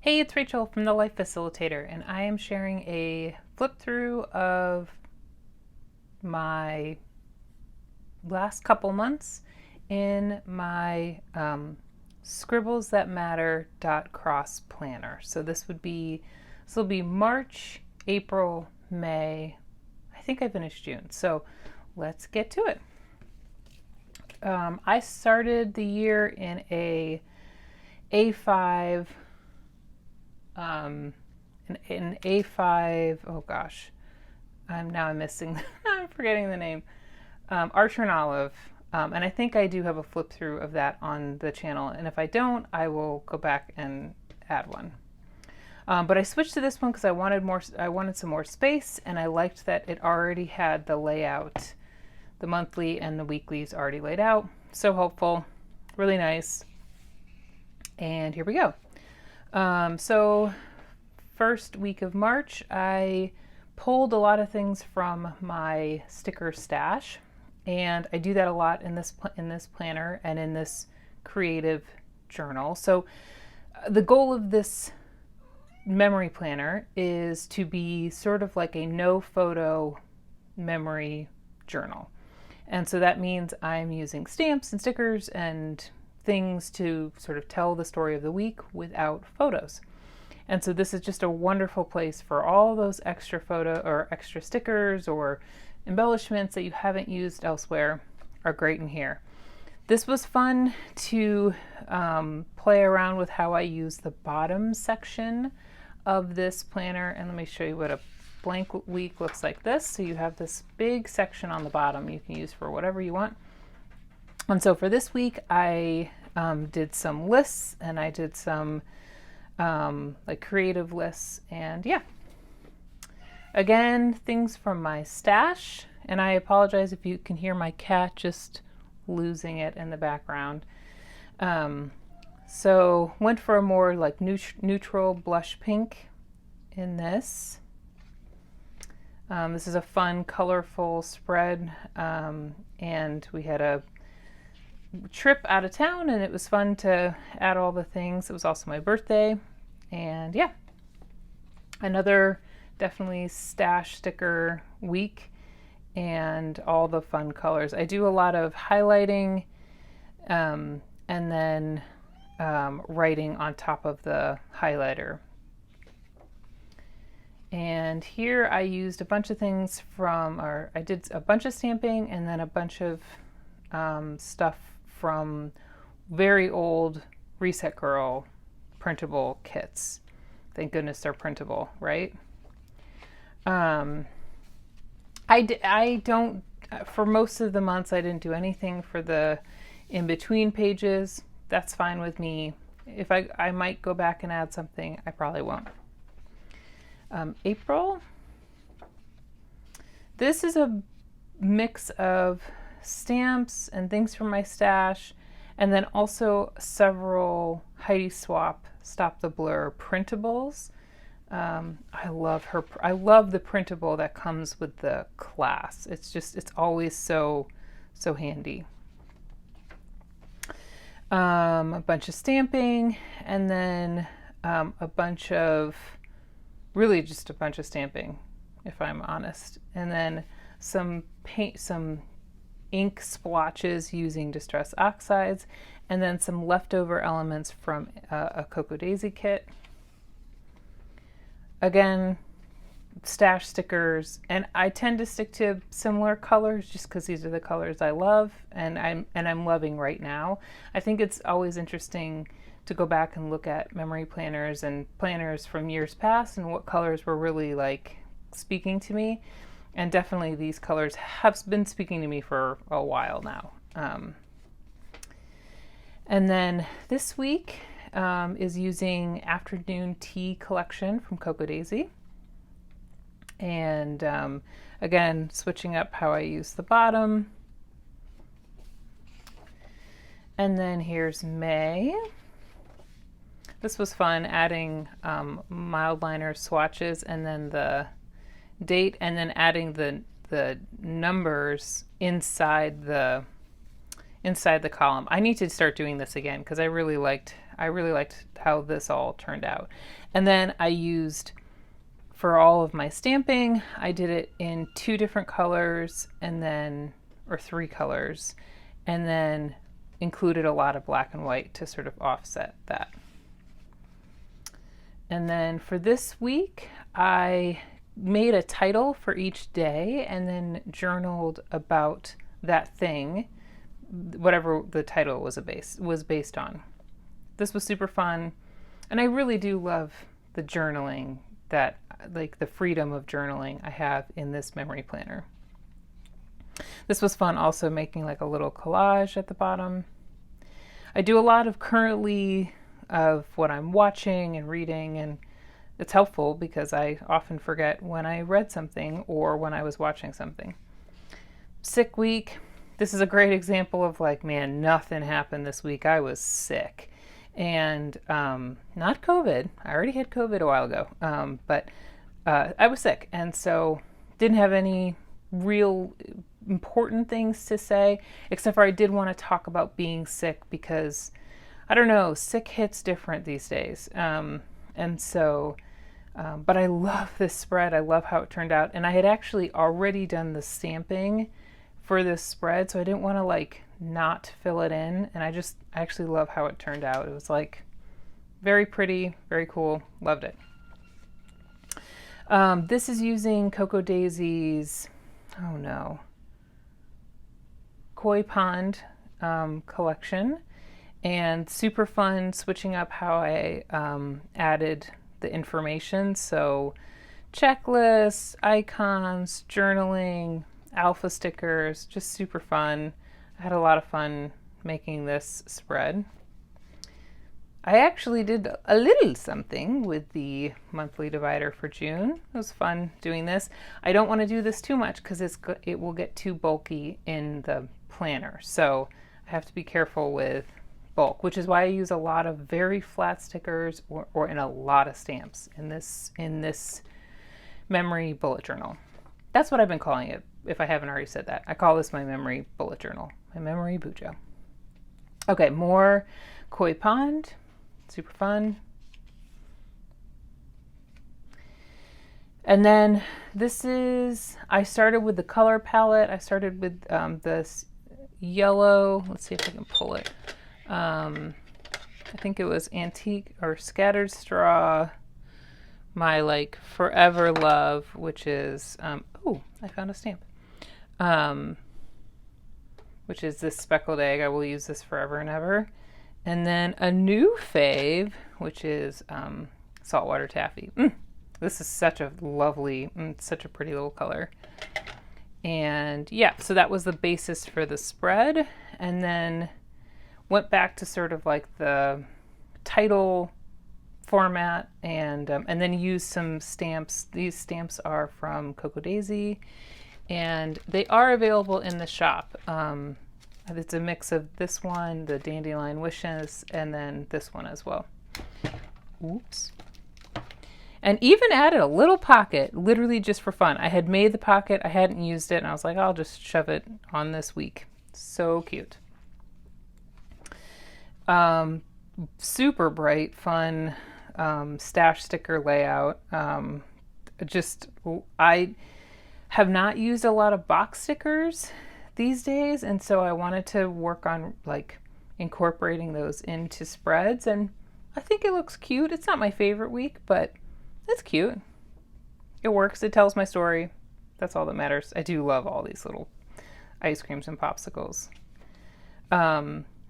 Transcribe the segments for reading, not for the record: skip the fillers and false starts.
Hey, it's Rachel from The Life Facilitator, and I am sharing a flip through of my last couple months in my Scribbles That Matter .cross planner. So this will be March, April, May. I think I finished June. So let's get to it. I started the year in a A5 an A5, oh gosh, I'm missing, I'm forgetting the name, Archer and Olive, and I think I do have a flip through of that on the channel, and if I don't, I will go back and add one. But I switched to this one because I wanted some more space, and I liked that it already had the layout, the monthly and the weeklies already laid out. So helpful, really nice. And here we go. So first week of March, I pulled a lot of things from my sticker stash, and I do that a lot in this planner and in this creative journal. So the goal of this memory planner is to be sort of like a no photo memory journal. And so that means I'm using stamps and stickers and things to sort of tell the story of the week without photos. And so this is just a wonderful place for all those extra photo or extra stickers or embellishments that you haven't used elsewhere are great in here. This was fun to play around with how I use the bottom section of this planner. And let me show you what a blank week looks like this. So you have this big section on the bottom you can use for whatever you want. And so for this week, I did some lists and I did some like creative lists, and yeah. Again, things from my stash, and I apologize if you can hear my cat just losing it in the background. So went for a more like neutral blush pink in this. This is a fun, colorful spread, and we had a trip out of town and it was fun to add all the things. It was also my birthday, and yeah, another definitely stash sticker week and all the fun colors. I do a lot of highlighting and then writing on top of the highlighter. And here I used a bunch of things I did a bunch of stamping and then a bunch of stuff from very old Reset Girl printable kits. Thank goodness they're printable, right? I don't, for most of the months, I didn't do anything for the in-between pages. That's fine with me. If I might go back and add something, I probably won't. April. This is a mix of stamps and things from my stash, and then also several Heidi Swapp Stop the Blur printables. I love the printable that comes with the class. It's always so handy. A bunch of stamping, and then really just a bunch of stamping, if I'm honest, and then some ink splotches using Distress Oxides, and then some leftover elements from a Cocoa Daisy kit. Again, stash stickers, and I tend to stick to similar colors just because these are the colors I love and I'm loving right now. I think it's always interesting to go back and look at memory planners and planners from years past and what colors were really like speaking to me. And definitely these colors have been speaking to me for a while now. And then this week is using Afternoon Tea Collection from Cocoa Daisy. And again, switching up how I use the bottom. And then here's May. This was fun, adding mild liner swatches and then the date, and then adding the numbers inside the column. I need to start doing this again because I really liked I really liked how this all turned out. And then I used, for all of my stamping, I did it in 2 different colors and then, or 3 colors, and then included a lot of black and white to sort of offset that. And then for this week, I made a title for each day and then journaled about that thing, whatever the title was based on. This was super fun, and I really do love the journaling, that like the freedom of journaling I have in this memory planner. This was fun also, making like a little collage at the bottom. I do a lot of currently of what I'm watching and reading, and it's helpful because I often forget when I read something or when I was watching something. Sick week. This is a great example of like, man, nothing happened this week. I was sick. And not COVID. I already had COVID a while ago. But I was sick. And so didn't have any real important things to say, except for I did want to talk about being sick because, I don't know, sick hits different these days. And so, but I love this spread. I love how it turned out. And I had actually already done the stamping for this spread, so I didn't want to like not fill it in. And I actually love how it turned out. It was like very pretty, very cool. Loved it. This is using Cocoa Daisy's, oh no, Koi Pond collection. And super fun switching up how I added the information. So checklists, icons, journaling, alpha stickers, just super fun. I had a lot of fun making this spread. I actually did a little something with the monthly divider for June. It was fun doing this. I don't want to do this too much because it will get too bulky in the planner. So I have to be careful with bulk, which is why I use a lot of very flat stickers or in a lot of stamps in this memory bullet journal. That's what I've been calling it, if I haven't already said that. I call this my memory bullet journal, my memory bujo. Okay, more Koi Pond, super fun. And then I started with the color palette. I started with this yellow, let's see if I can pull it. I think it was Antique or Scattered Straw, my like forever love, which is, oh, I found a stamp, which is this speckled egg. I will use this forever and ever. And then a new fave, which is Saltwater Taffy. This is such a lovely, such a pretty little color. And yeah, so that was the basis for the spread. And then went back to sort of like the title format and then used some stamps. These stamps are from Cocoa Daisy and they are available in the shop. It's a mix of this one, the Dandelion Wishes, and then this one as well. Oops. And even added a little pocket, literally just for fun. I had made the pocket, I hadn't used it, and I was like, I'll just shove it on this week. So cute. Super bright, fun stash sticker layout. I have not used a lot of box stickers these days, and so I wanted to work on like incorporating those into spreads, and I think it looks cute. It's not my favorite week, but it's cute. It works. It tells my story. That's all that matters. I do love all these little ice creams and popsicles.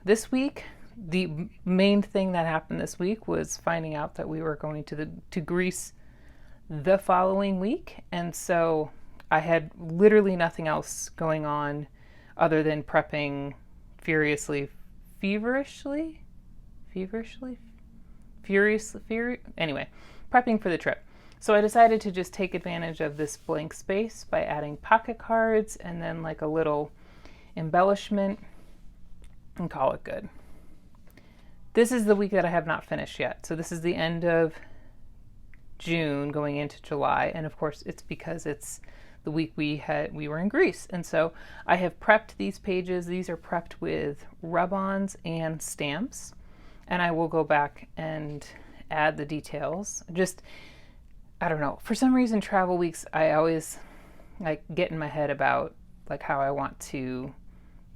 This week, the main thing that happened this week was finding out that we were going to Greece the following week, and so I had literally nothing else going on other than prepping furiously, anyway, prepping for the trip. So I decided to just take advantage of this blank space by adding pocket cards and then like a little embellishment and call it good. This is the week that I have not finished yet. So this is the end of June going into July. And of course it's because it's the week we were in Greece. And so I have prepped these pages. These are prepped with rub-ons and stamps. and I will go back and add the details. Just, I don't know, for some reason travel weeks I always like get in my head about like how I want to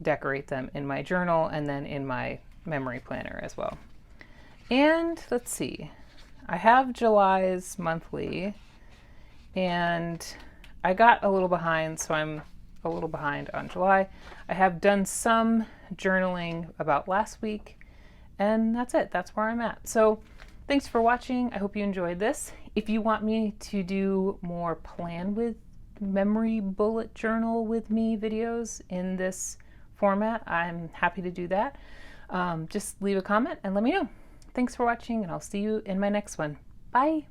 decorate them in my journal and then in my memory planner as well. And let's see, I have July's monthly, and I got a little behind, so I'm a little behind on July. I have done some journaling about last week, and that's it. That's where I'm at. So thanks for watching. I hope you enjoyed this. If you want me to do more plan with memory bullet journal with me videos in this format, I'm happy to do that. Just leave a comment and let me know. Thanks for watching, and I'll see you in my next one. Bye.